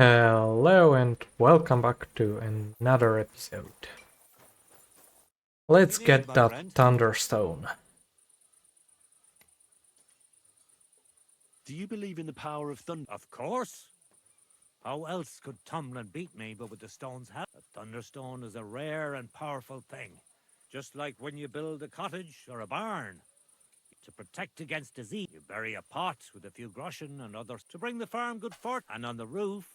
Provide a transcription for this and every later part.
Hello and welcome back to another episode. Let's get that Thunderstone. Do you believe in the power of thunder? Of course. How else could Tomlin beat me but with the stone's help? A thunderstone is a rare and powerful thing. Just like when you build a cottage or a barn. To protect against disease, you bury a pot with a few groschen and others to bring the farm good fortune. And on the roof,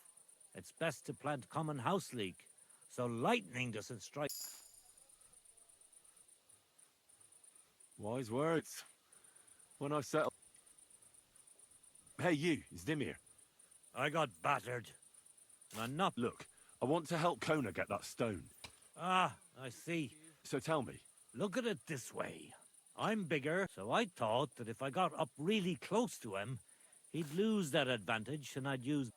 it's best to plant common house leek, so lightning doesn't strike. Wise words. When I settle... Hey, you, it's Dim here. I got battered. I'm not... Look, I want to help Kona get that stone. Ah, I see. So tell me. Look at it this way. I'm bigger, so I thought that if I got up really close to him, he'd lose that advantage and I'd use...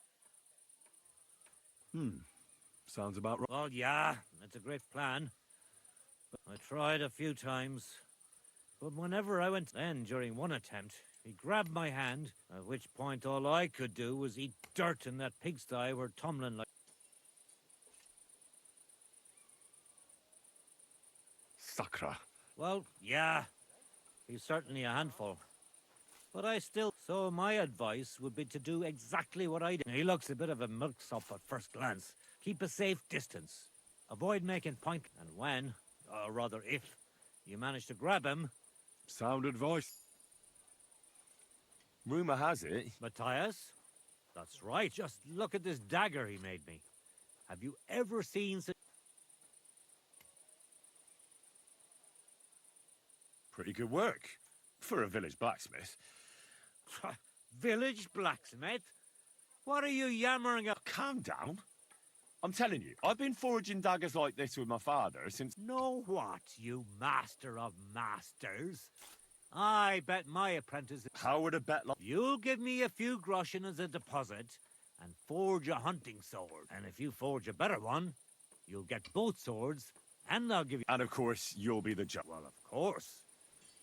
Sounds about right. Well, yeah, it's a great plan. I tried a few times. But whenever I went then, during one attempt, he grabbed my hand, at which point all I could do was eat dirt in that pigsty where Tomlin like... Sakra. Well, yeah, he's certainly a handful. But I still... So my advice would be to do exactly what I did. He looks a bit of a milksop at first glance. Keep a safe distance. Avoid making point... And when, or rather if, you manage to grab him... Sound advice. Rumor has it... Matthias? That's right. Just look at this dagger he made me. Have you ever seen such... Pretty good work. For a village blacksmith. Village blacksmith? What are you yammering about? Calm down. I'm telling you, I've been forging daggers like this with my father since... Know what, you master of masters? I bet my apprentice... How would a bet like... You'll give me a few groschen as a deposit and forge a hunting sword. And if you forge a better one, you'll get both swords and I'll give you... And of course, you'll be the judge. Well, of course.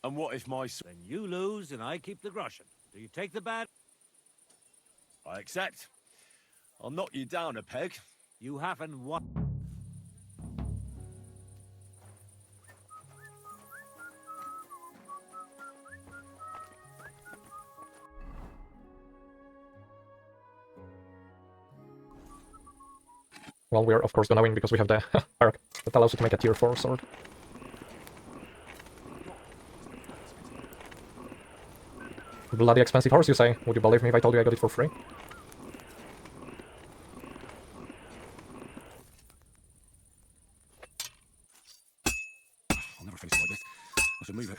And what if my... Then you lose and I keep the groschen. Do you take the bad? I accept. I'll knock you down a peg. You haven't what? Well, we're of course gonna win because we have the perk that allows you to make a tier 4 sword. Bloody expensive horse, you say? Would you believe me if I told you I got it for free? I'll never face it like this. I should move it.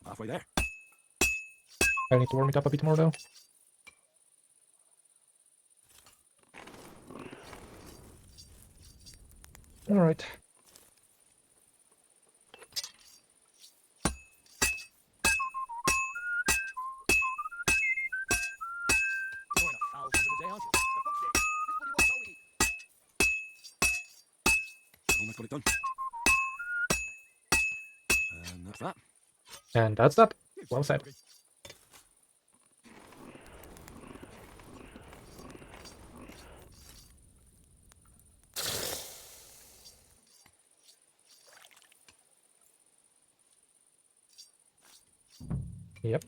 Halfway there. I need to warm it up a bit more though. Alright. Almost got it done. And that's that. And that's that. Well said. Yep.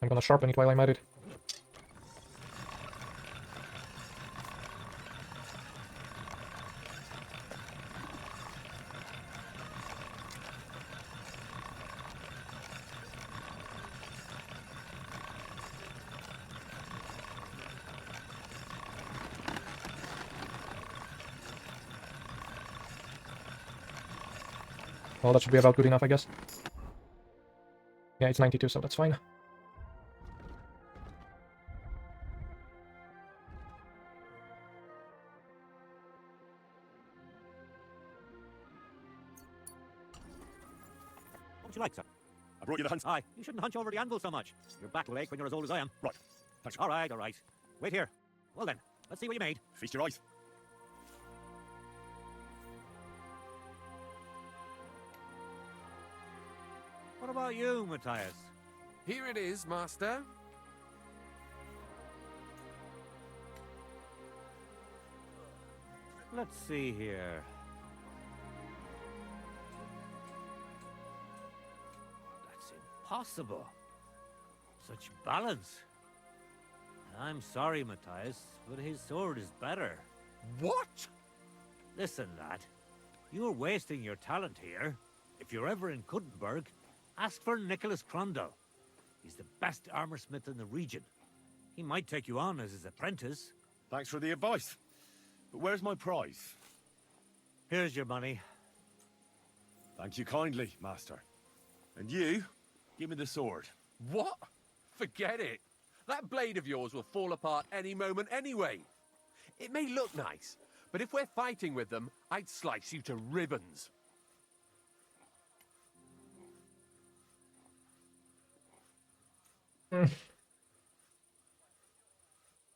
I'm gonna sharpen it while I'm at it. Well, that should be about good enough, I guess. Yeah, it's 92, so that's fine. What would you like, sir? I brought you the hunt. Aye, you shouldn't hunch over the anvil so much. Your back will ache when you're as old as I am. Right. Thanks. All right, all right. Wait here. Well then, let's see what you made. Feast your eyes. What about you, Matthias? Here it is, master. Let's see here. That's impossible. Such balance. I'm sorry, Matthias, but his sword is better. What? Listen, lad. You're wasting your talent here. If you're ever in Kuttenberg, ask for Nicholas Crondell. He's the best armorsmith in the region. He might take you on as his apprentice. Thanks for the advice. But where's my prize? Here's your money. Thank you kindly, master. And you, give me the sword. What? Forget it. That blade of yours will fall apart any moment anyway. It may look nice, but if we're fighting with them, I'd slice you to ribbons.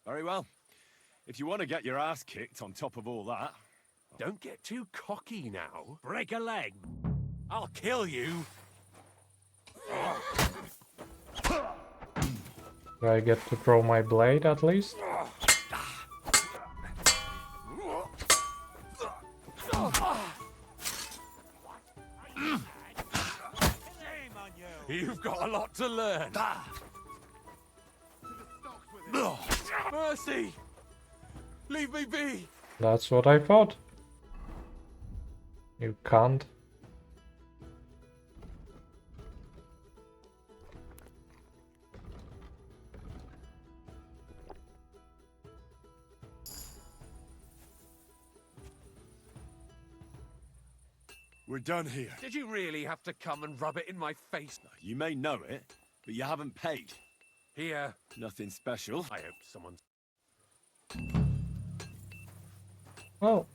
Very well. If you want to get your ass kicked on top of all that... Don't get too cocky now. Break a leg. I'll kill you. Do I get to throw my blade at least? Shame on you. You've got a lot to learn. Mercy! Leave me be! That's what I thought. You can't. We're done here. Did you really have to come and rub it in my face? You may know it, but you haven't paid. Here. Nothing special. I hope someone's... Well,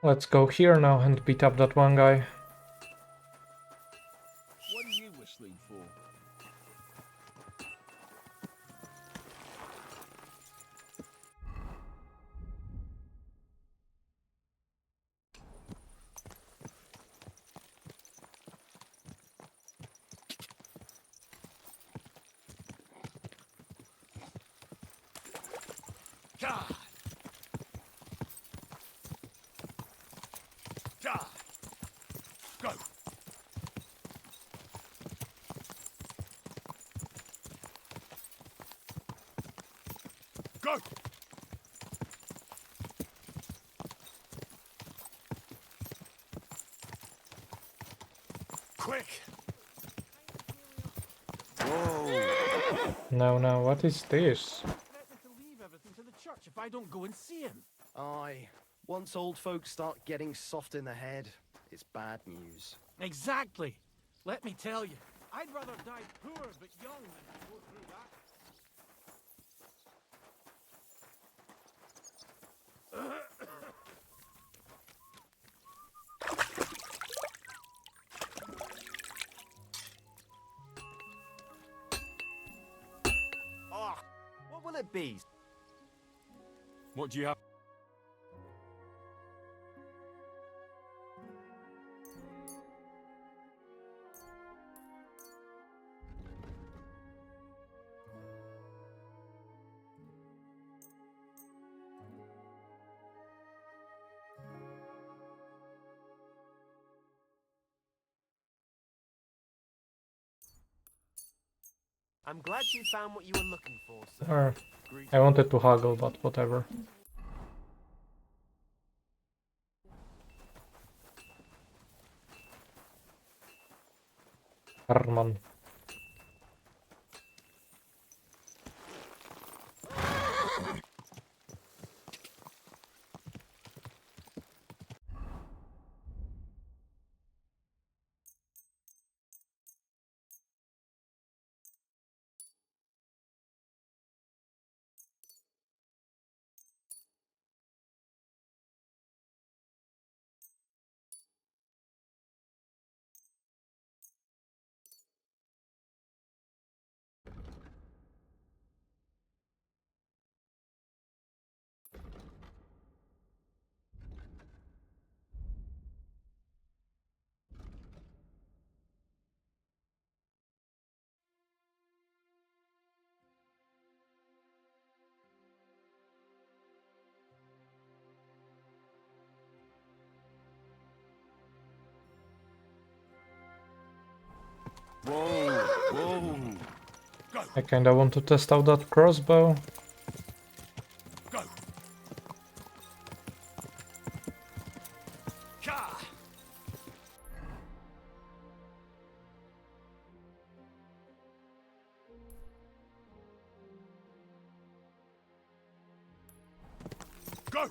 let's go here now and beat up that one guy. What are you whistling for? God! God! Go! Go! Quick! Whoa! No, what is this? Threatened to leave everything to the church if I don't go and see him. Aye. Once old folks start getting soft in the head, it's bad news. Exactly. Let me tell you, I'd rather die poor but young than go through that. What will it be? What do you have? I'm glad you found what you were looking for, sir. I wanted to haggle, but whatever. Herman. Whoa, whoa. I kinda want to test out that crossbow. Go. Ka. Go.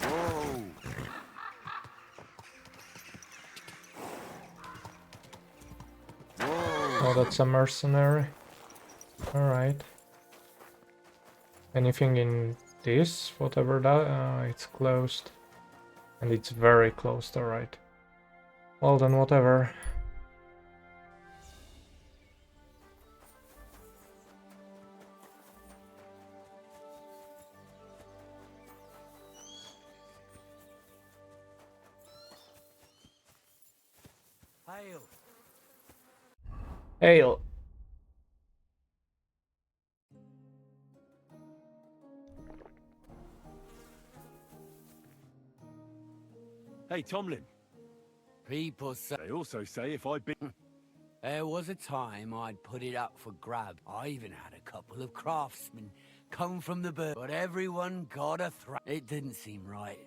Whoa. Oh, that's a mercenary. Alright. Anything in this? Whatever that... it's closed. And it's very closed, alright. Well then, whatever. Hail. Ale. Hey, Tomlin. People say They also say if I beat... there was a time I'd put it up for grab. I even had a couple of craftsmen come from the bird, but everyone got a threat. It didn't seem right.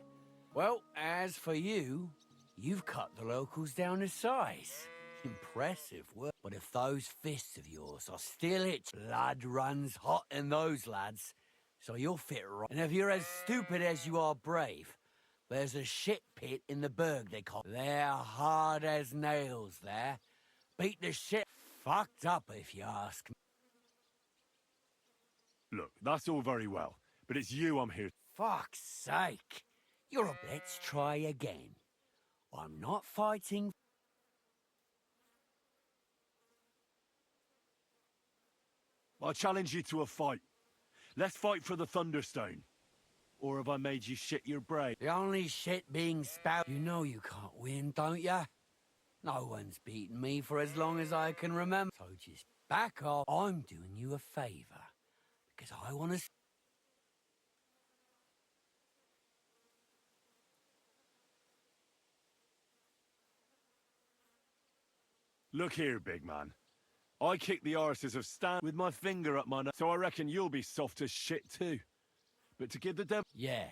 Well, as for you, you've cut the locals down to size. Impressive work. But if those fists of yours are still itch, blood runs hot in those lads. So you'll fit right. And if you're as stupid as you are brave, there's a shit pit in the burg they call. They're hard as nails there. Beat the shit fucked up if you ask me. Look, that's all very well, but it's you I'm here. Fuck's sake. You're a... Let's try again. I'm not fighting... I challenge you to a fight. Let's fight for the Thunderstone. Or have I made you shit your brain? The only shit being spout... You know you can't win, don't ya? No one's beaten me for as long as I can remember. So just back off. I'm doing you a favor. Because I want to... Look here, big man. I kick the arses of Stan with my finger up my nose, so I reckon you'll be soft as shit too. But to give the devil... Yeah,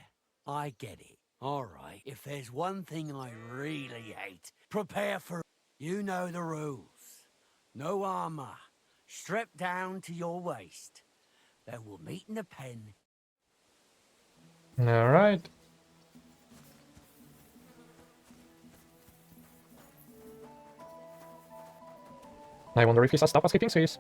I get it. All right, if there's one thing I really hate, prepare for... You know the rules. No armor. Stripped down to your waist. Then we'll meet in the pen. Alright. I wonder if he's a stop escaping seas.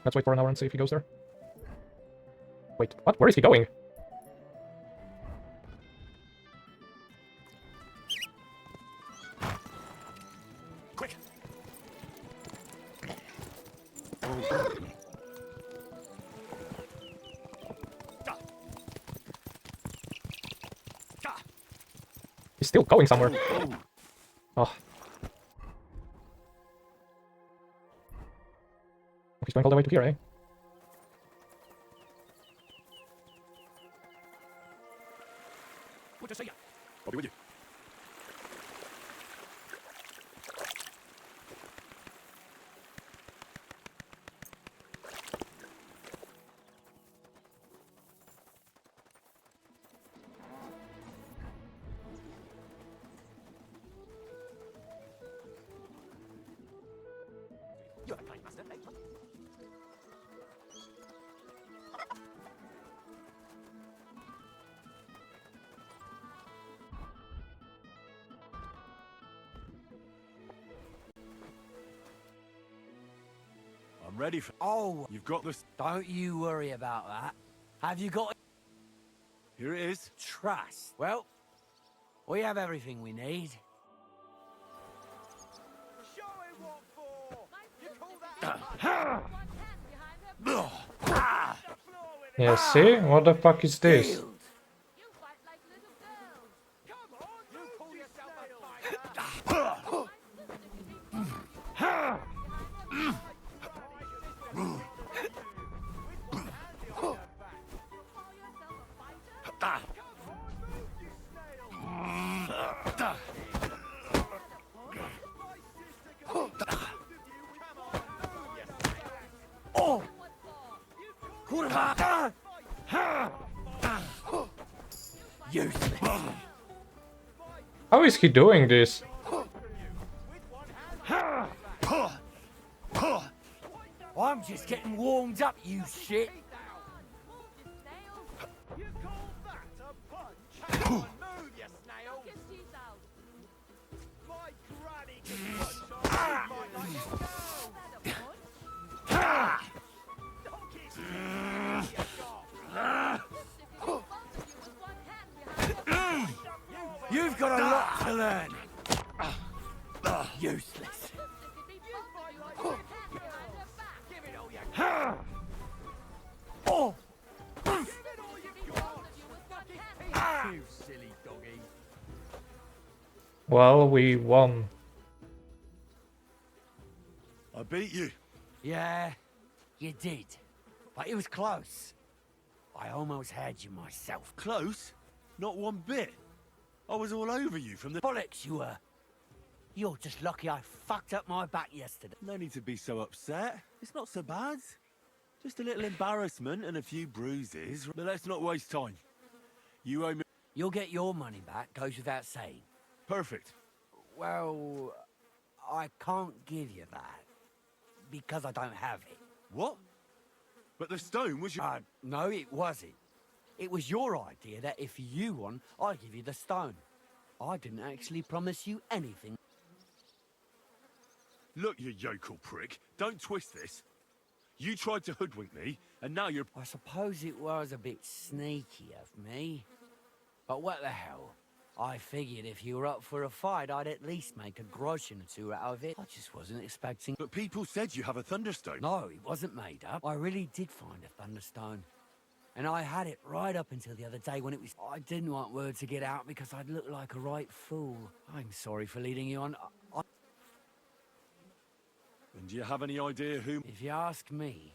Let's wait for an hour and see if he goes there. Wait, what? Where is he going? Quick! He's still going somewhere. Oh. He's going all the way to here, eh? Good to see ya. I'll be with you. You're a kind master, eh? I'm ready for... Oh, You've got this... don't you worry about that. Have you got... Here it is. Trust? Well, we have everything we need. Show him what for! You call that... Ah! The floor with Yeah, see? What the fuck is this? Healed. You fight like little girls. Come on, you call yourself a fighter? Oh! Useless. How is he doing this? I'm just getting warmed up, you shit. You call that a punch? Come on, move, you snail! His teeth out. My granny can punch on my like it goes. Is that a punch? Donkey shit, you got. Both of you with one hand behind your back. You've got a lot to learn. Useless. If you beat both of you with one hand behind your back. Give it all you got. Oh! Give it all you Beat got. both of you with one hand. You silly doggy. Well, we won. I beat you. Yeah, you did. But it was close. I almost had you myself. Close? Not one bit. I was all over you from the... Bollocks you were. You're just lucky I fucked up my back yesterday. No need to be so upset. It's not so bad. Just a little embarrassment and a few bruises. But let's not waste time. You owe me... You'll get your money back, goes without saying. Perfect. Well, I can't give you that. Because I don't have it. What? But the stone was your... No, it wasn't. It was your idea that if you won, I'd give you the stone. I didn't actually promise you anything. Look, you yokel prick. Don't twist this. You tried to hoodwink me, and now you're... I suppose it was a bit sneaky of me. But what the hell? I figured if you were up for a fight, I'd at least make a groschen or two out of it. I just wasn't expecting... But people said you have a thunderstone. No, it wasn't made up. I really did find a thunderstone. And I had it right up until the other day when it was... I didn't want word to get out because I'd look like a right fool. I'm sorry for leading you on. And do you have any idea who... If you ask me,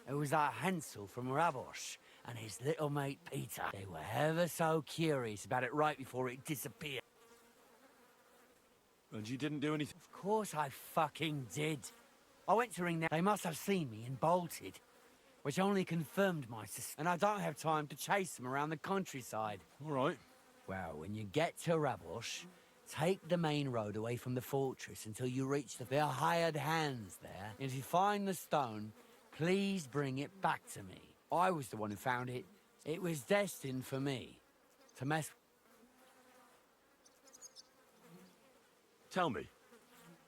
it was that Hansel from Rabosh and his little mate Peter. They were ever so curious about it right before it disappeared. And you didn't do anything... Of course I fucking did. I went to ring them. They must have seen me and bolted, which only confirmed my suspicion. And I don't have time to chase them around the countryside. All right. Well, when you get to Rabosh, take the main road away from the fortress until you reach the... There are hired hands there. And if you find the stone, please bring it back to me. I was the one who found it. It was destined for me to mess... Tell me,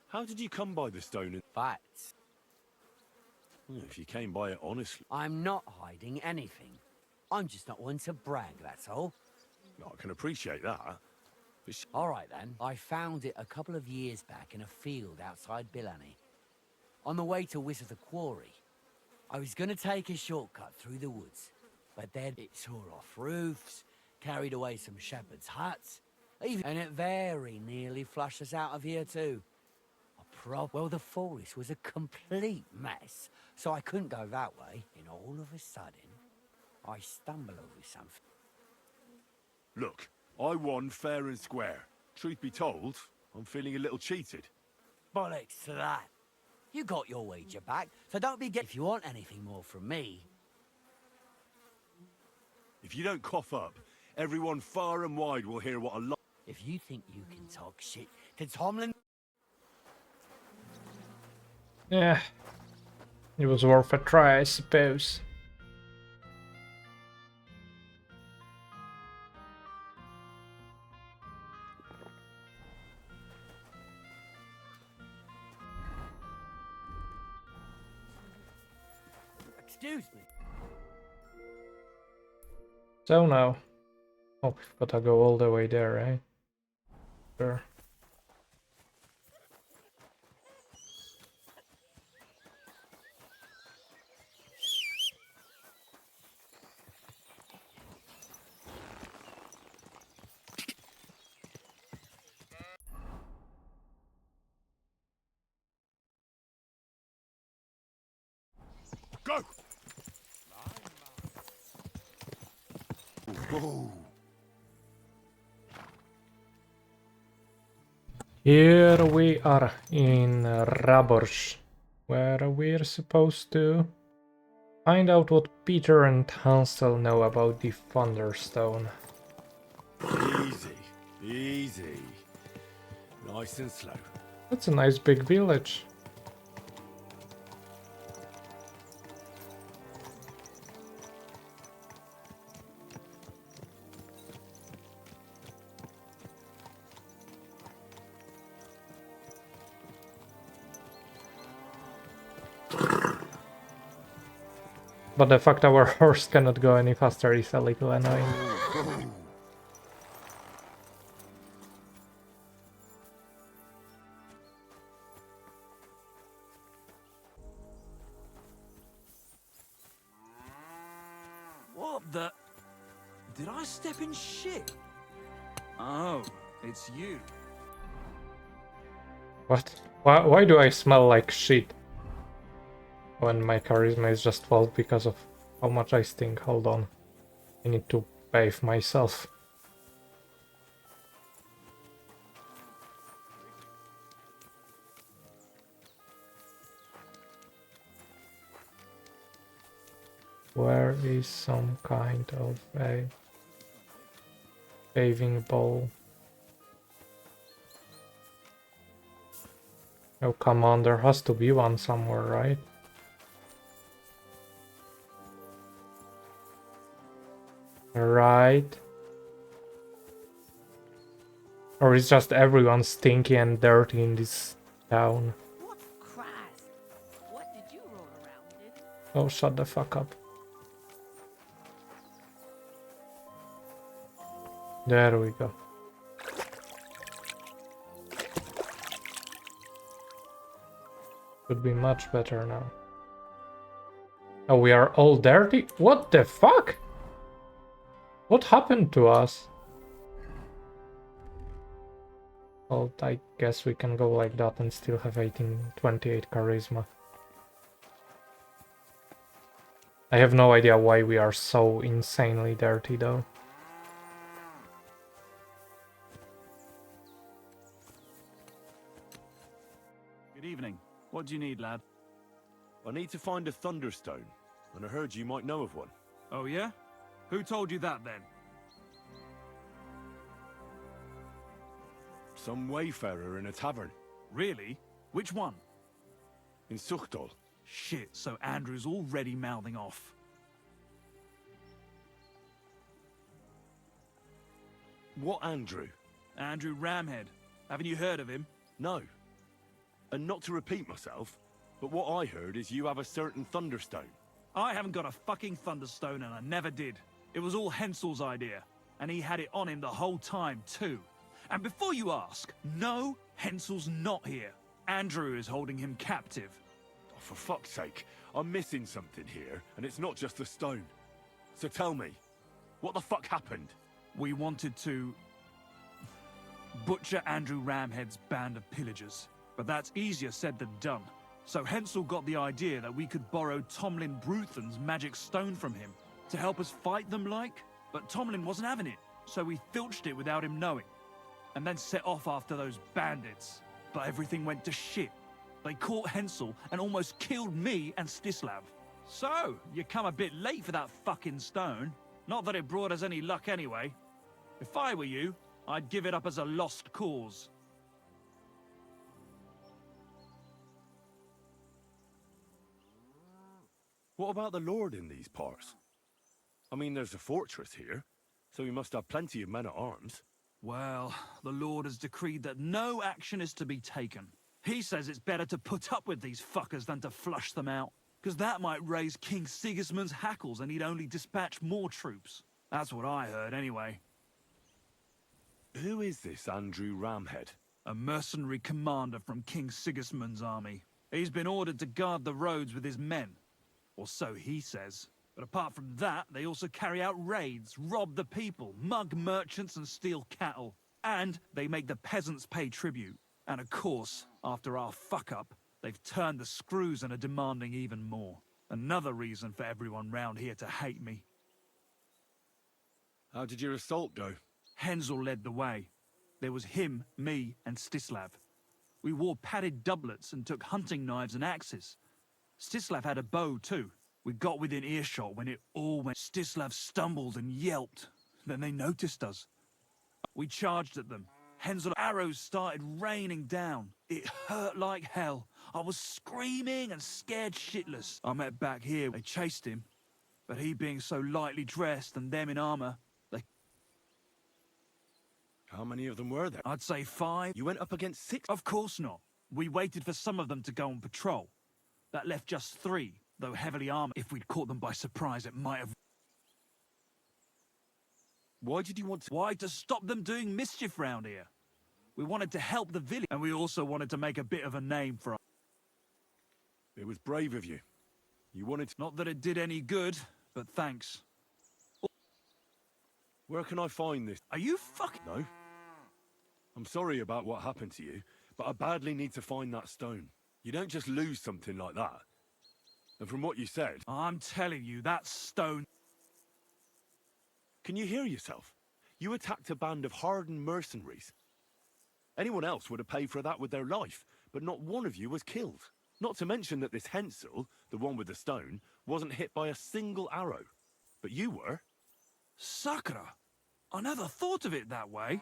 how did you come by the stone? And... Facts. Well, if you came by it honestly... I'm not hiding anything. I'm just not one to brag, that's all. I can appreciate that. But All right, then. I found it a couple of years back in a field outside Billany. On the way to Whist of the Quarry. I was going to take a shortcut through the woods, but then it tore off roofs, carried away some shepherds' huts, and it very nearly flushed us out of here too. Well, the forest was a complete mess, so I couldn't go that way. And all of a sudden, I stumbled over something. look, I won fair and square. Truth be told, I'm feeling a little cheated. Bollocks to that. You got your wager back, so don't be If you want anything more from me... If you don't cough up, everyone far and wide will hear what a lot... If you think you can talk shit to Tomlin... Yeah. It was worth a try, I suppose. Excuse me. So now. Oh, we've got to go all the way there, eh? Sure. Go! Whoa. Here we are in Raborz, where we're supposed to find out what Peter and Hansel know about the Thunderstone. Easy, easy. Nice and slow. That's a nice big village. But the fact our horse cannot go any faster is a little annoying. What the? Did I step in shit? Oh, it's you. What? Why do I smell like shit? When my charisma is just 12 because of how much I stink. Hold on. I need to bathe myself. Where is some kind of a bathing bowl? Oh, come on, there has to be one somewhere, right? Right. Or is just everyone stinky and dirty in this town? What Christ? What did you roll around with? Oh, shut the fuck up. There we go. Could be much better now. Oh, we are all dirty? What the fuck? What happened to us? Well, I guess we can go like that and still have 28 charisma. I have no idea why we are so insanely dirty though. Good evening. What do you need, lad? I need to find a Thunderstone, and I heard you might know of one. Oh, yeah? Who told you that, then? Some wayfarer in a tavern Really? Which one? in Suchtol. Shit, so Andrew's already mouthing off. What Andrew? Andrew Ramhead. Haven't you heard of him? No. And not to repeat myself, but what I heard is you have a certain Thunderstone. I haven't got a fucking Thunderstone, and I never did. It was all Hensel's idea, and he had it on him the whole time, too. And before you ask, no, Hensel's not here. Andrew is holding him captive. Oh, for fuck's sake, I'm missing something here, and it's not just the stone. So tell me, what the fuck happened? We wanted to butcher Andrew Ramhead's band of pillagers, but that's easier said than done. So Hensel got the idea that we could borrow Tomlin Bruthen's magic stone from him to help us fight them like, but Tomlin wasn't having it, so we filched it without him knowing, and then set off after those bandits. But everything went to shit. They caught Hensel and almost killed me and Stislav. So, you come a bit late for that fucking stone. Not that it brought us any luck anyway. If I were you, I'd give it up as a lost cause. What about the Lord in these parts? I mean, there's a fortress here, so we must have plenty of men-at-arms. Well, the Lord has decreed that no action is to be taken. He says it's better to put up with these fuckers than to flush them out, because that might raise King Sigismund's hackles and he'd only dispatch more troops. That's what I heard anyway. Who is this Andrew Ramhead? A mercenary commander from King Sigismund's army. He's been ordered to guard the roads with his men. Or so he says. But apart from that, they also carry out raids, rob the people, mug merchants and steal cattle. And they make the peasants pay tribute. And of course, after our fuck-up, they've turned the screws and are demanding even more. Another reason for everyone round here to hate me. How did your assault go? Hensel led the way. There was him, me, and Stislav. We wore padded doublets and took hunting knives and axes. Stislav had a bow too. We got within earshot when it all went. Stislav stumbled and yelped. Then they noticed us. We charged at them. Hensel's arrows started raining down. It hurt like hell. I was screaming and scared shitless. I met back here. They chased him. But he being so lightly dressed and them in armor, they... How many of them were there? I'd say 5. You went up against 6? Of course not. We waited for some of them to go on patrol. That left just 3, though heavily armored. If we'd caught them by surprise, it might have... Why did you want to... Why? To stop them doing mischief round here. We wanted to help the village, and we also wanted to make a bit of a name for us. It was brave of you. You wanted to... Not that it did any good, but thanks. Where can I find this? Are you fucking... No. I'm sorry about what happened to you, but I badly need to find that stone. You don't just lose something like that. And from what you said... I'm telling you, that stone... Can you hear yourself? You attacked a band of hardened mercenaries. Anyone else would have paid for that with their life, but not one of you was killed. Not to mention that this Hensel, the one with the stone, wasn't hit by a single arrow. But you were. Sakura! I never thought of it that way.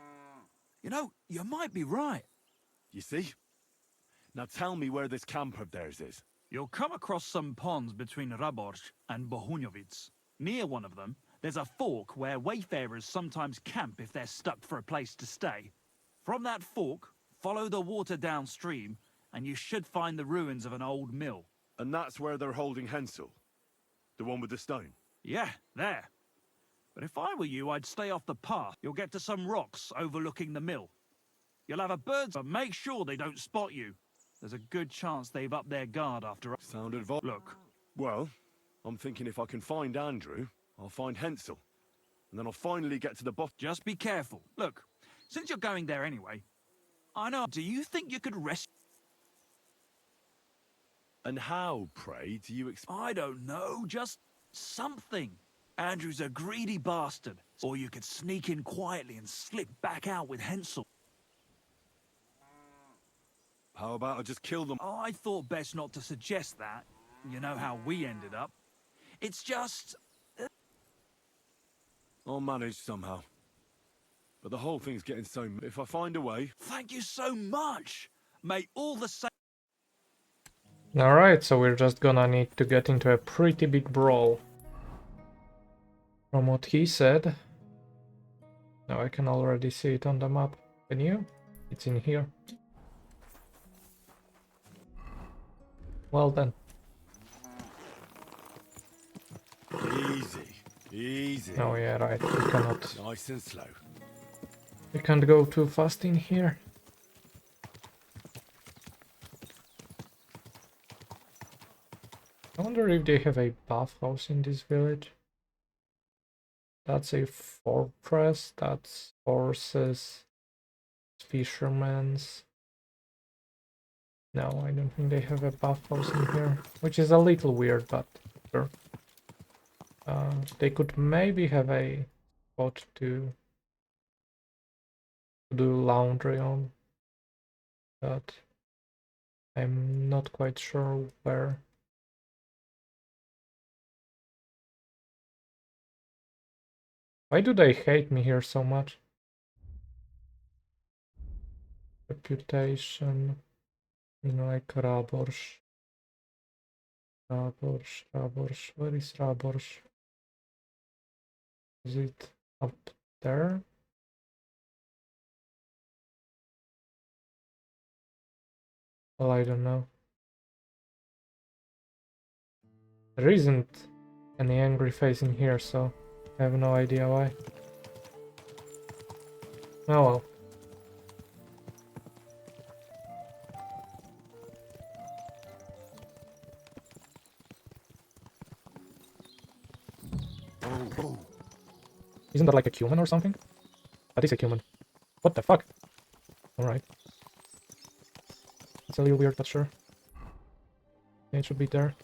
You know, you might be right. You see? Now tell me where this camp of theirs is. You'll come across some ponds between Raborj and Bohunjovic. Near one of them, there's a fork where wayfarers sometimes camp if they're stuck for a place to stay. From that fork, follow the water downstream, and you should find the ruins of an old mill. And that's where they're holding Hensel? The one with the stone? Yeah, there. But if I were you, I'd stay off the path. You'll get to some rocks overlooking the mill. You'll have a bird's... but make sure they don't spot you. There's a good chance they've upped their guard after... Sounded Look. Well, I'm thinking if I can find Andrew, I'll find Hensel. And then I'll finally get to the bottom. Just be careful. Look, since you're going there anyway, I know... Do you think you could rest... And how, pray, do you expect... I don't know, just something. Andrew's a greedy bastard. Or you could sneak in quietly and slip back out with Hensel. How about I just kill them? Oh, I thought best not to suggest that. You know how we ended up. It's just... I'll manage somehow. But the whole thing's getting so... If I find a way... Thank you so much! May all the same... Alright, so we're just gonna need to get into a pretty big brawl. From what he said. Now I can already see it on the map. Can you? It's in here. Well then. Easy. Easy. Oh yeah, right. We cannot. Nice and slow. We can't go too fast in here. I wonder if they have a bathhouse in this village. That's a fortress, that's horses, fishermen's. No, I don't think they have a bathhouse in here, which is a little weird, but sure. They could maybe have a spot to do laundry on, but I'm not quite sure where. Why do they hate me here so much? Reputation, like Raborz. Raborz. Where is Raborz? Is it up there? Well, I don't know. There isn't any angry face in here, so I have no idea why. Oh well. Isn't that like a cumin or something? That is a cumin. What the fuck? Alright. It's a little weird, but sure. It should be there.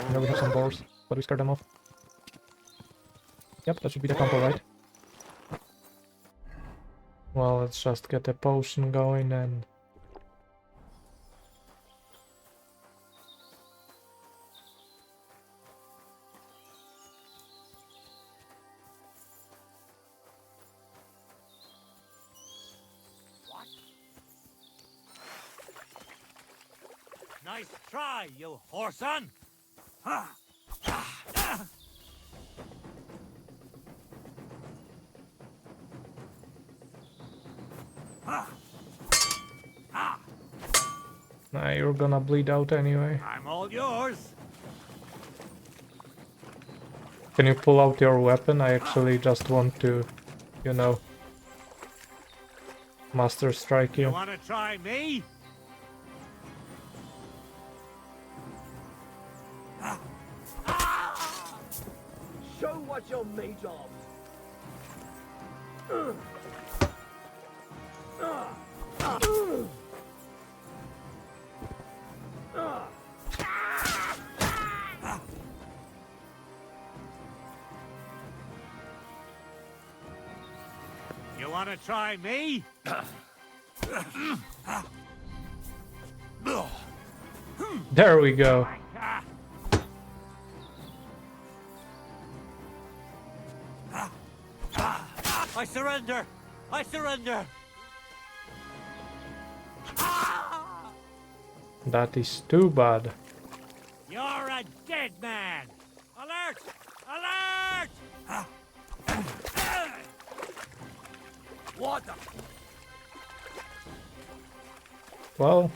There we have some boars, but we scared them off. Yep, that should be the combo, right? Well, let's just get the potion going and... Nice try, you whoreson! Nah, you're gonna bleed out anyway. I'm all yours. Can you pull out your weapon? I actually just want to, you know, master strike You you. wanna try me? Show what you're made of. You wanna try me? There we go. I surrender! I surrender! That is too bad. You're a dead man! Alert! Alert! What the? Well...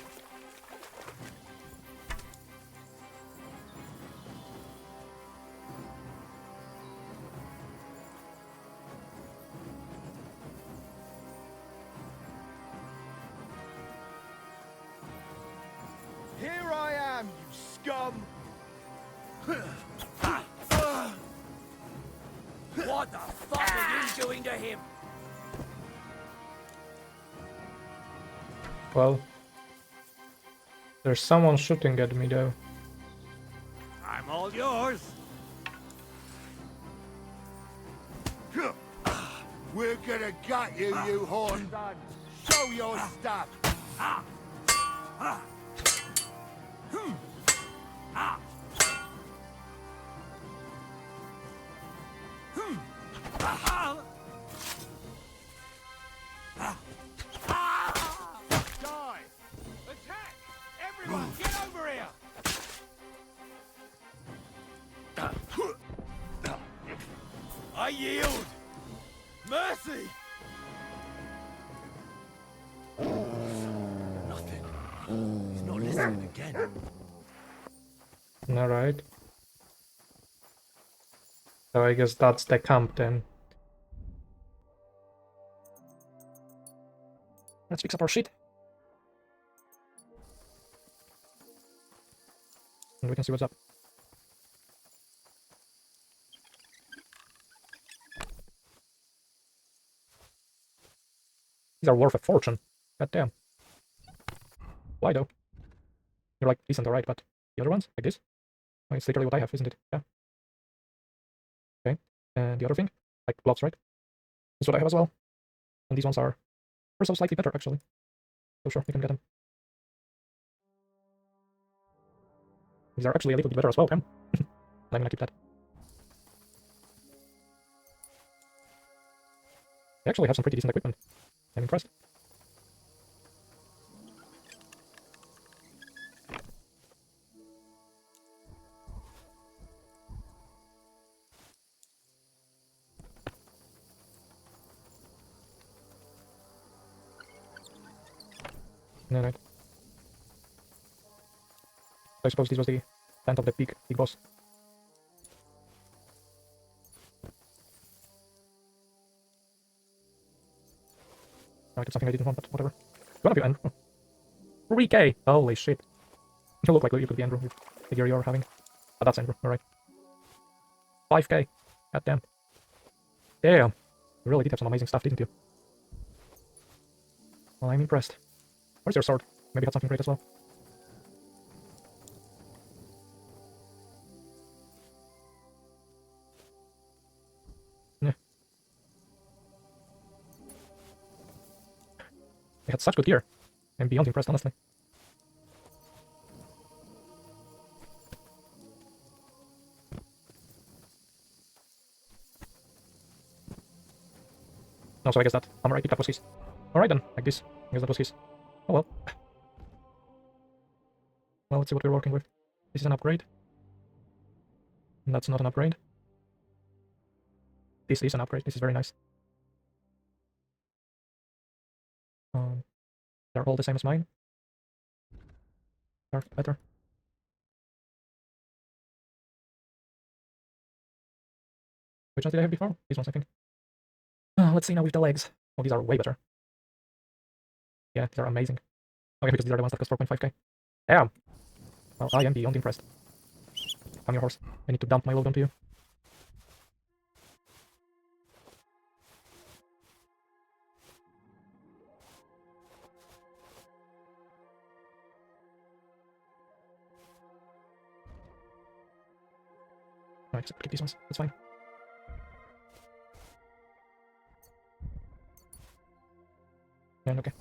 Here I am, you scum! What the fuck are you doing to him? Well... There's someone shooting at me though. I'm all yours! We're gonna gut you, you horn son. Show your stuff. Die! Attack! Everyone, get over here! I yield! Mercy! Nothing. He's not listening again. Alright. So I guess that's the camp then. Let's fix up our shit. And we can see what's up. These are worth a fortune. God damn. Why though? You're like decent, alright, but the other ones? Like this? Oh, it's literally what I have, isn't it? Yeah. Okay. And the other thing? Like gloves, right? That's what I have as well. And these ones are so slightly better, actually. So sure, we can get them. These are actually a little bit better as well, Cam. I'm gonna keep that. They actually have some pretty decent equipment. I'm impressed. Alright. I suppose this was the tent of the big boss. Alright, it's something I didn't want, but whatever. One of you, Andrew. 3K! Holy shit. You look like you could be Andrew with the gear you're having. But that's Andrew, alright. 5K. God damn. Damn. You really did have some amazing stuff, didn't you? Well, I'm impressed. Where's your sword? Maybe it had something great as well. They had such good gear. I'm beyond impressed, honestly. No, so I guess that hammer I picked up was his. Alright then, like this. I guess that was his. Oh well. Well, let's see what we're working with. This is an upgrade. And that's not an upgrade. This is an upgrade. This is very nice. They're all the same as mine. They're better. Which ones did I have before? These ones, I think. Let's see now with the legs. Oh, these are way better. Yeah, these are amazing. Okay, because these are the ones that cost 4.5k. Damn! Well, I am beyond impressed. I'm your horse. I need to dump my load onto you. No, just keep these ones. That's fine. Yeah, okay.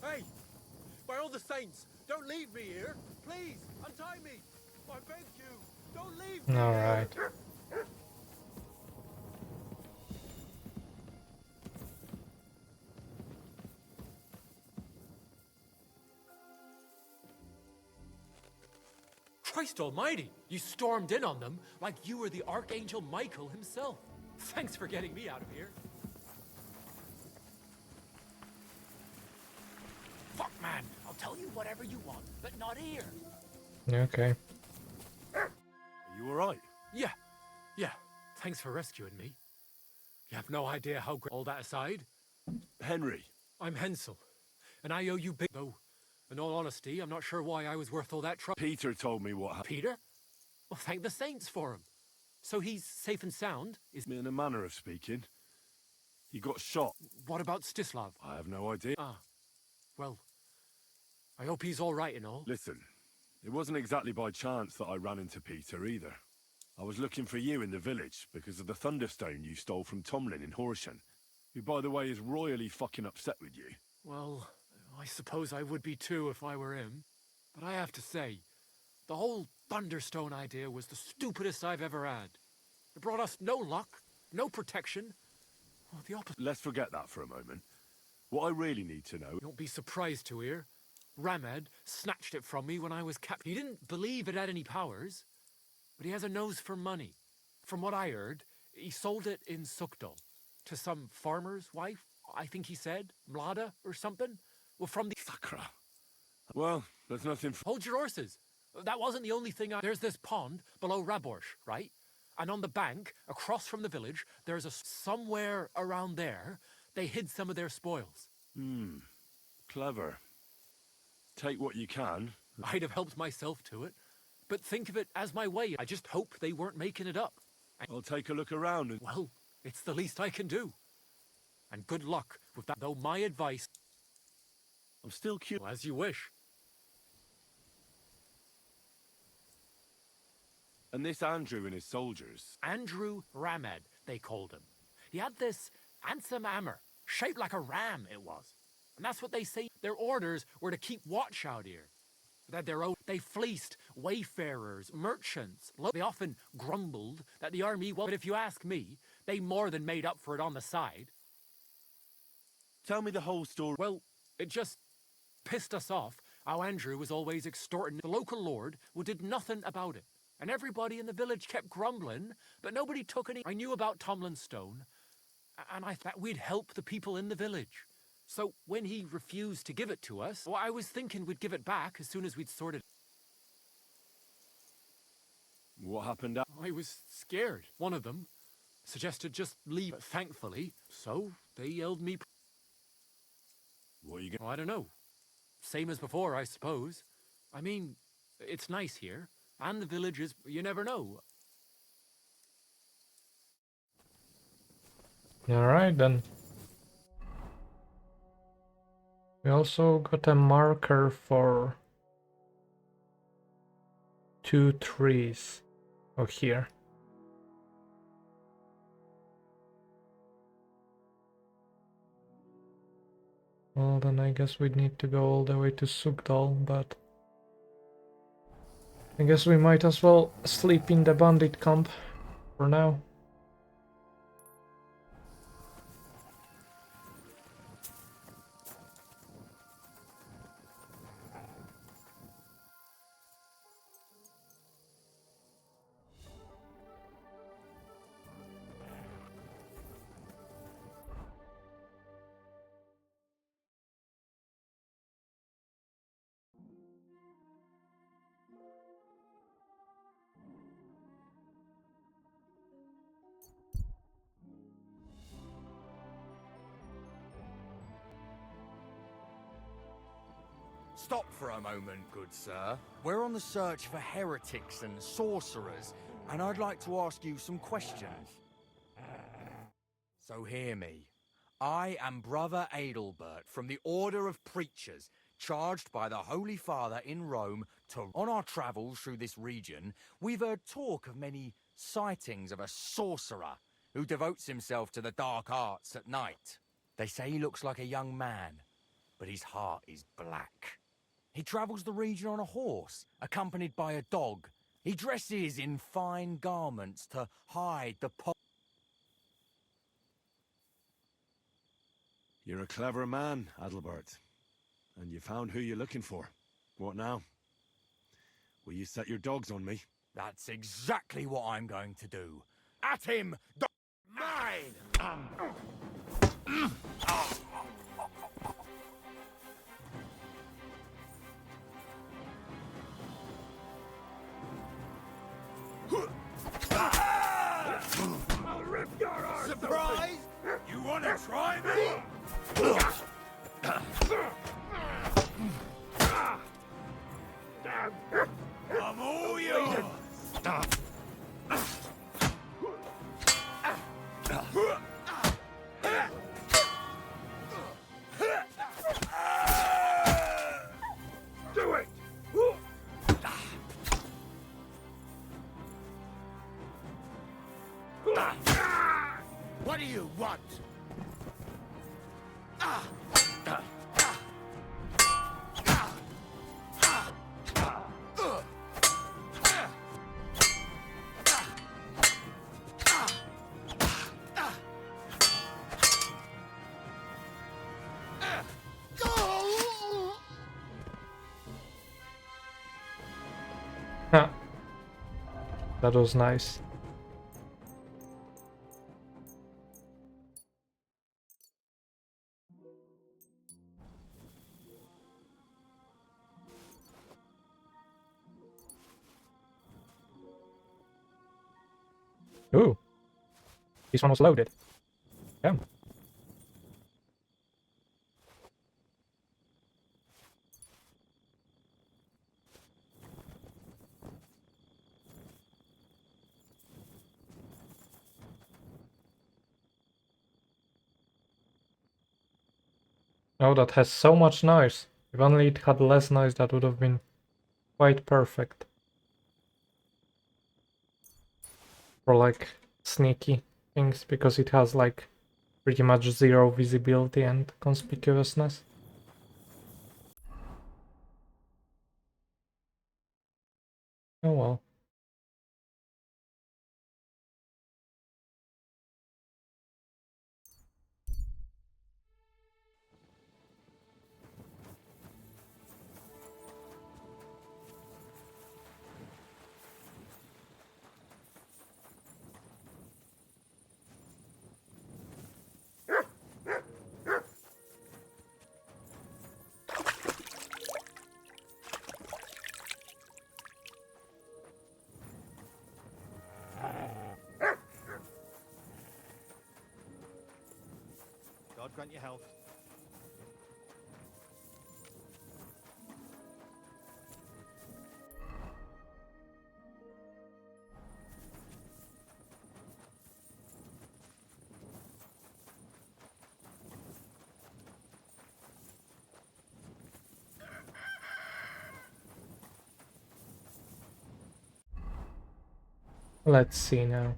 Hey! By all the saints, don't leave me here! Please, untie me! I beg you! Don't leave me! Alright. Christ almighty! You stormed in on them like you were the Archangel Michael himself. Thanks for getting me out of here. Fuck, man! I'll tell you whatever you want, but not here. Okay. Are you alright? Yeah. Thanks for rescuing me. You have no idea how great. All that aside, Henry. I'm Hensel, and I owe you big. Though, in all honesty, I'm not sure why I was worth all that trouble. Peter told me what happened. Peter? Well, thank the saints for him. So he's safe and sound? In a manner of speaking. He got shot. What about Stislav? I have no idea. Well, I hope he's all right and all. Listen, it wasn't exactly by chance that I ran into Peter either. I was looking for you in the village because of the Thunderstone you stole from Tomlin in Horsham, who, by the way, is royally fucking upset with you. Well, I suppose I would be too if I were him. But I have to say, the whole Thunderstone idea was the stupidest I've ever had. It brought us no luck, no protection. Well, the opposite. Let's forget that for a moment. What I really need to know... You won't be surprised to hear. Ramed snatched it from me when I was captured. He didn't believe it had any powers, but he has a nose for money. From what I heard, he sold it in Sukdal to some farmer's wife, I think he said, Mlada or something. Well, from the... Sakra. Well, there's nothing... Hold your horses. That wasn't the only thing. There's this pond below Raborsh, right? And on the bank, across from the village, there's a... Somewhere around there, they hid some of their spoils. Clever. Take what you can. I'd have helped myself to it. But think of it as my way. I just hope they weren't making it up. I'll take a look around and... Well, it's the least I can do. And good luck with that, though my advice... I'm still curious. Well, as you wish. And this Andrew and his soldiers... Andrew Ramed, they called him. He had this handsome hammer, shaped like a ram it was. And that's what they say. Their orders were to keep watch out here. That they fleeced wayfarers, merchants. They often grumbled that the army... Well, but if you ask me, they more than made up for it on the side. Tell me the whole story. Well, it just pissed us off how Andrew was always extorting. The local lord who did nothing about it. And everybody in the village kept grumbling, but nobody took any... I knew about Tomlin Stone, and I thought we'd help the people in the village. So when he refused to give it to us, well, I was thinking we'd give it back as soon as we'd sorted it. What happened? I was scared. One of them suggested just leave it, thankfully. So they yelled me... What are you going... I don't know. Same as before, I suppose. I mean, it's nice here. And the village is... You never know. Alright then. We also got a marker for 2 trees. Oh, here. Well, then I guess we'd need to go all the way to Sugdal, but I guess we might as well sleep in the bandit camp for now. Stop for a moment, good sir. We're on the search for heretics and sorcerers, and I'd like to ask you some questions. So hear me. I am Brother Adelbert from the Order of Preachers, charged by the Holy Father in Rome to... On our travels through this region, we've heard talk of many sightings of a sorcerer who devotes himself to the dark arts at night. They say he looks like a young man, but his heart is black. He travels the region on a horse, accompanied by a dog. He dresses in fine garments to hide the You're a clever man, Adelbert. And you found who you're looking for. What now? Will you set your dogs on me? That's exactly what I'm going to do. At him! Mine! I'll rip your arse. Surprise! You want to try me? I'm all yours! Do it. What do you want? Ha! That was nice. Ooh. This one was loaded. Damn. Oh, that has so much noise. If only it had less noise, that would have been quite perfect. For like sneaky things, because it has like pretty much zero visibility and conspicuousness. Oh well. God grant you health. Let's see now.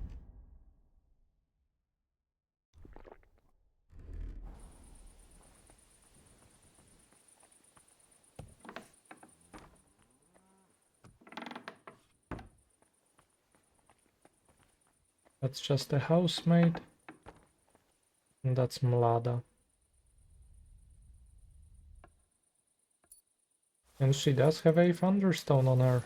That's just a housemaid. And that's Mlada. And she does have a thunderstone on her.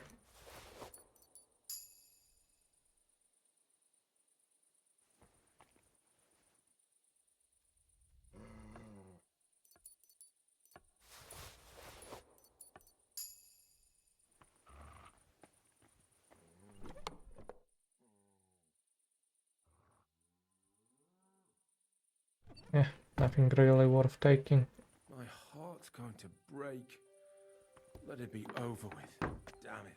Yeah, nothing really worth taking. My heart's going to break. Let it be over with. Damn it.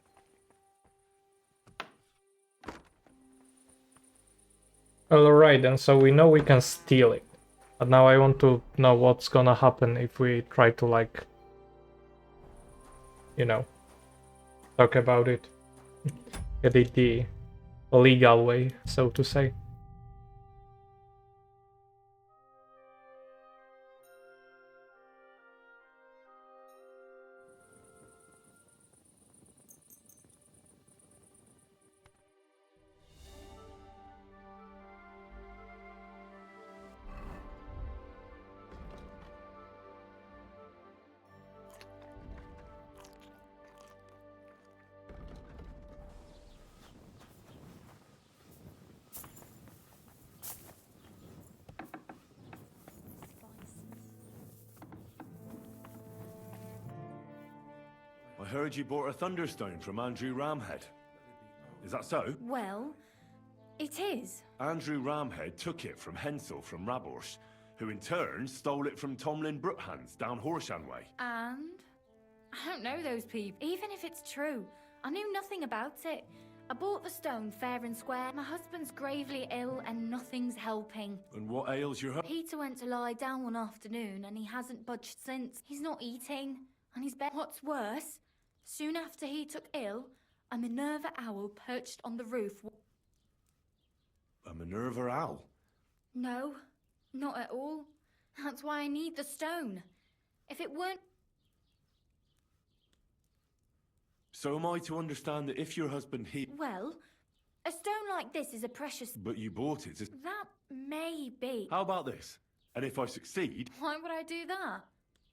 Alright then, so we know we can steal it. But now I want to know what's gonna happen if we try to, like, you know, talk about it. Get it the legal way, so to say. I heard you bought a thunderstone from Andrew Ramhead. Is that so? Well, it is. Andrew Ramhead took it from Hensel from Rabors, who in turn stole it from Tomlin Brookhans down Horshan Way. And? I don't know those people. Even if it's true, I knew nothing about it. I bought the stone fair and square. My husband's gravely ill and nothing's helping. And what ails your Peter went to lie down one afternoon and he hasn't budged since. He's not eating, and he's what's worse, soon after he took ill, a Minerva owl perched on the roof. A Minerva owl? No, not at all. That's why I need the stone. If it weren't... So am I to understand that if your husband Well, a stone like this is a precious... But you bought it as... That may be. How about this? And if I succeed... Why would I do that?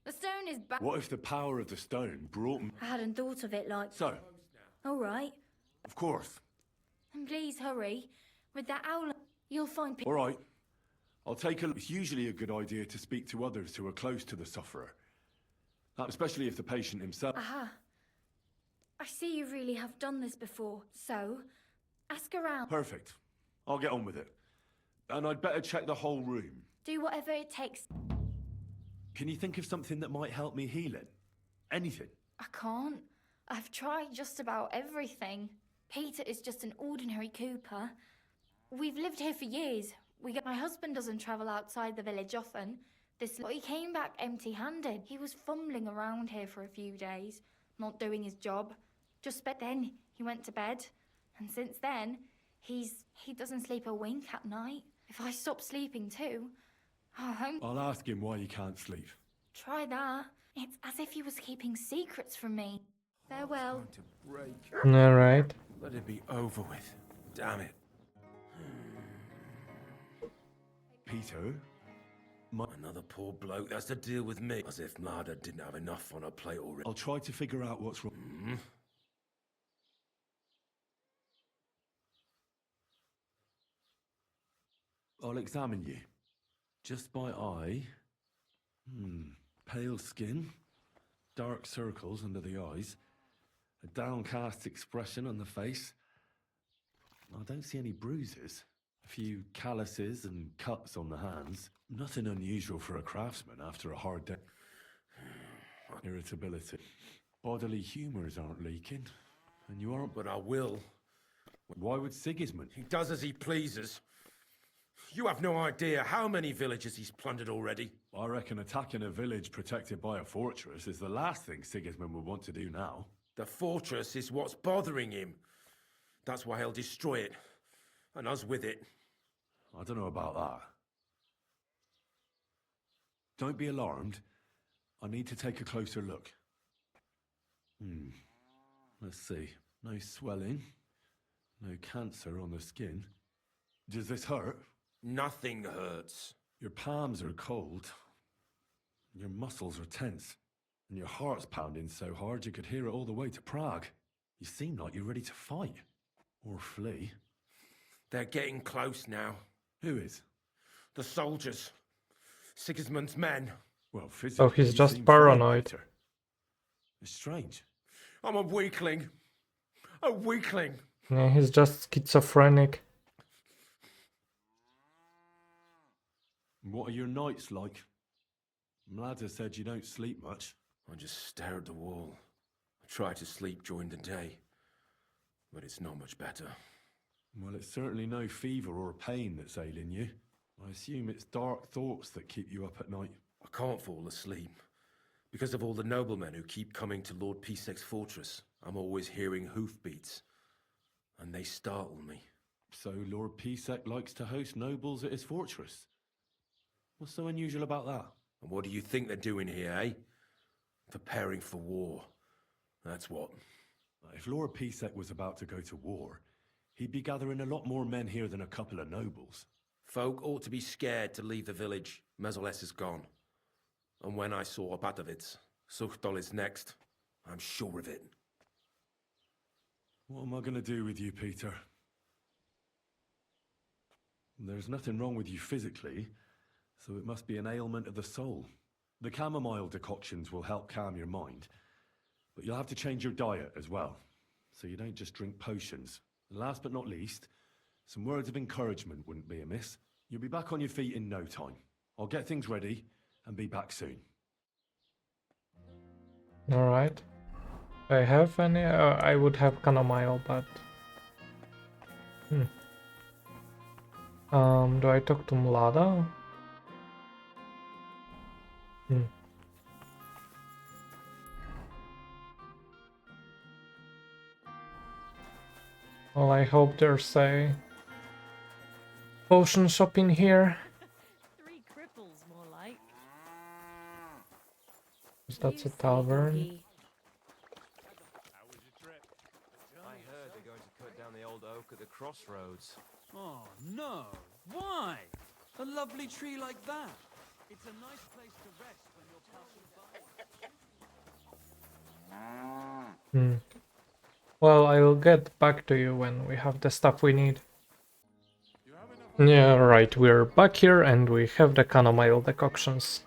The stone is back... What if the power of the stone brought me... I hadn't thought of it like... So? All right. Of course. And please hurry. With that owl, you'll find... All right. I'll take a... It's usually a good idea to speak to others who are close to the sufferer. Especially if the patient himself... Aha. I see you really have done this before, so ask around. Perfect. I'll get on with it. And I'd better check the whole room. Do whatever it takes. Can you think of something that might help me heal it? Anything? I can't. I've tried just about everything. Peter is just an ordinary cooper. We've lived here for years. My husband doesn't travel outside the village often. But he came back empty-handed. He was fumbling around here for a few days, not doing his job. But then he went to bed, and since then, he doesn't sleep a wink at night. If I stop sleeping too, I'll ask him why he can't sleep. Try that. It's as if he was keeping secrets from me. Farewell. It's going to break. Alright. Let it be over with. Damn it. Peter? Another poor bloke that's to deal with me. As if Mlada didn't have enough on her plate already. I'll try to figure out what's wrong. I'll examine you. Just by eye. Pale skin. Dark circles under the eyes. A downcast expression on the face. I don't see any bruises. A few calluses and cuts on the hands. Nothing unusual for a craftsman after a hard day. Irritability. Bodily humours aren't leaking. And you aren't... But I will. Why would Sigismund? He does as he pleases. You have no idea how many villages he's plundered already. I reckon attacking a village protected by a fortress is the last thing Sigismund would want to do now. The fortress is what's bothering him. That's why he'll destroy it. and us with it. I don't know about that. Don't be alarmed. I need to take a closer look. Let's see. No swelling. No cancer on the skin. Does this hurt? Nothing hurts. Your palms are cold. Your muscles are tense. And your heart's pounding so hard you could hear it all the way to Prague. You seem like you're ready to fight. Or flee. They're getting close now. Who is? The soldiers. Sigismund's men. Well, Oh, physically, he's you just seem paranoid. fine, Peter. It's strange. I'm a weakling. A weakling. Yeah, he's just schizophrenic. What are your nights like? Mlada said you don't sleep much. I just stare at the wall. I try to sleep during the day, but it's not much better. Well, it's certainly no fever or pain that's ailing you. I assume it's dark thoughts that keep you up at night. I can't fall asleep. Because of all the noblemen who keep coming to Lord Pisek's fortress, I'm always hearing hoofbeats. And they startle me. So Lord Pisek likes to host nobles at his fortress? What's so unusual about that? And what do you think they're doing here, eh? Preparing for war. That's what. If Lord Pisek was about to go to war, he'd be gathering a lot more men here than a couple of nobles. Folk ought to be scared to leave the village. Mezoles is gone. And when I saw Abatovitz, Suchdol is next. I'm sure of it. What am I going to do with you, Peter? There's nothing wrong with you physically, so it must be an ailment of the soul. The chamomile decoctions will help calm your mind, but you'll have to change your diet as well, so you don't just drink potions. And last but not least, some words of encouragement wouldn't be amiss. You'll be back on your feet in no time. I'll get things ready and be back soon. Alright. I have any? I would have chamomile, but... do I talk to Mlada? Well, I hope there's a potion shop in here. 3 cripples, more like. That's a tavern. How was your trip? I heard they're going to cut down the old oak at the crossroads. Oh, no. Why? A lovely tree like that. It's a nice place to rest when you're passing by. Well, I'll get back to you when we have the stuff we need. Yeah, right, we're back here and we have the chamomile decoctions.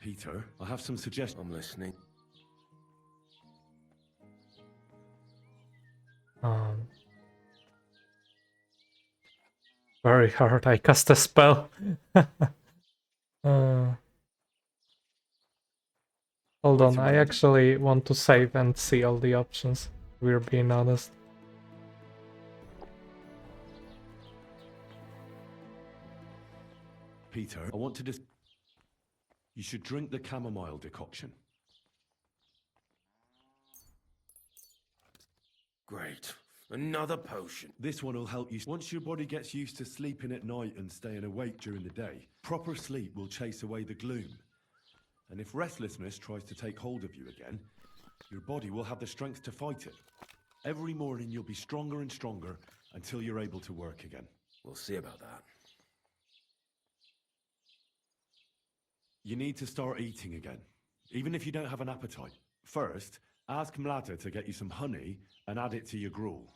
Peter, I have some suggestions. I'm listening. Very hard, I cast a spell. Hold on, I actually want to save and see all the options, we're being honest. Peter, I want to You should drink the chamomile decoction. Great. Another potion. This one will help you. Once your body gets used to sleeping at night and staying awake during the day, proper sleep will chase away the gloom. And if restlessness tries to take hold of you again, your body will have the strength to fight it. Every morning you'll be stronger and stronger until you're able to work again. We'll see about that. You need to start eating again, even if you don't have an appetite. First, ask Mlada to get you some honey and add it to your gruel.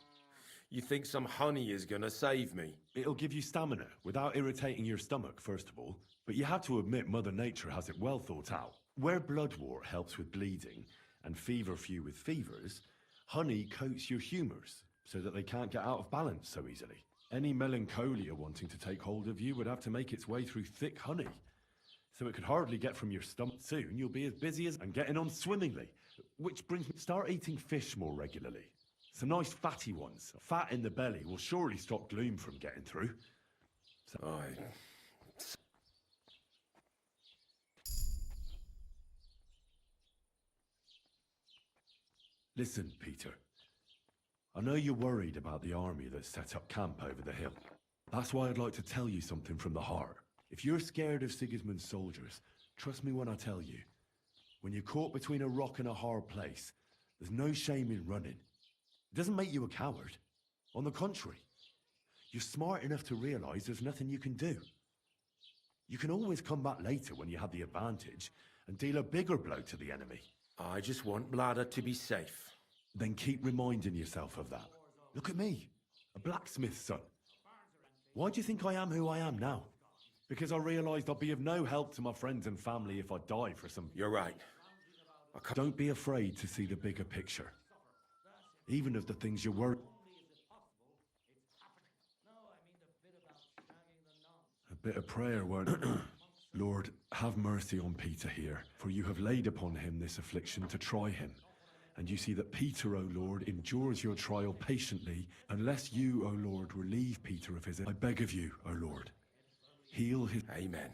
You think some honey is gonna save me? It'll give you stamina without irritating your stomach, first of all. But you have to admit Mother Nature has it well thought out. Where bloodwort helps with bleeding and feverfew with fevers, honey coats your humours so that they can't get out of balance so easily. Any melancholia wanting to take hold of you would have to make its way through thick honey. So it could hardly get from your stomach. Soon you'll be as busy as and getting on swimmingly. Which brings me, start eating fish more regularly. Some nice fatty ones. Fat in the belly will surely stop gloom from getting through. Listen, Peter. I know you're worried about the army that's set up camp over the hill. That's why I'd like to tell you something from the heart. If you're scared of Sigismund's soldiers, trust me when I tell you. When you're caught between a rock and a hard place, there's no shame in running. It doesn't make you a coward. On the contrary, you're smart enough to realize there's nothing you can do. You can always come back later when you have the advantage and deal a bigger blow to the enemy. I just want Blada to be safe. Then keep reminding yourself of that. Look at me, a blacksmith's son. Why do you think I am who I am now? Because I realized I'll be of no help to my friends and family if I die for some... You're right. Don't be afraid to see the bigger picture. Even of the things you're worried... A bit of prayer, weren't it? Lord, have mercy on Peter here, for you have laid upon him this affliction to try him. And you see that Peter, O Lord, endures your trial patiently, unless you, O Lord, relieve Peter of his... I beg of you, O Lord, heal his... Amen.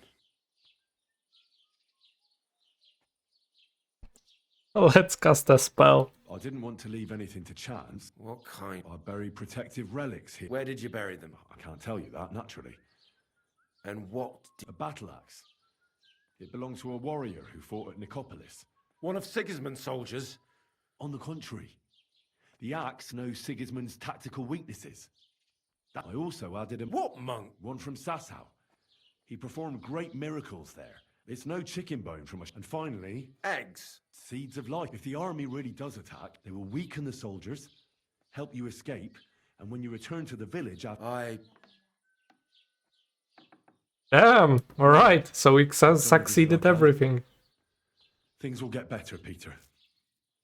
Let's cast a spell. I didn't want to leave anything to chance. What kind? I buried protective relics here. Where did you bury them? I can't tell you that, naturally. And what? A battle axe. It belonged to a warrior who fought at Nicopolis. One of Sigismund's soldiers? On the contrary, the axe knows Sigismund's tactical weaknesses. I also added a... What monk? One from Sasau. He performed great miracles there. It's no chicken bone from us. And finally... Eggs. Seeds of life. If the army really does attack, they will weaken the soldiers, help you escape, and when you return to the village... Damn! Alright, so we succeeded everything. Things will get better, Peter.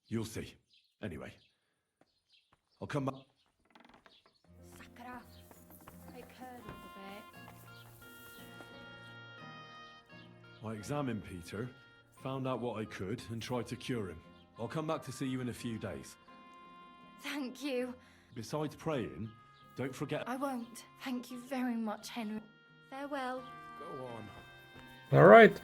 You'll see. Anyway, I'll come back. Sakura, it curdles a bit. I examined Peter, found out what I could, and tried to cure him. I'll come back to see you in a few days. Thank you. Besides praying, don't forget... I won't. Thank you very much, Henry. Farewell. Go on. Alright.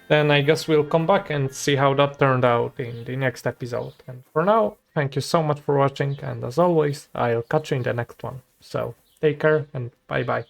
Then I guess we'll come back and see how that turned out in the next episode. And for now, thank you so much for watching, and as always, I'll catch you in the next one. So, take care and bye bye.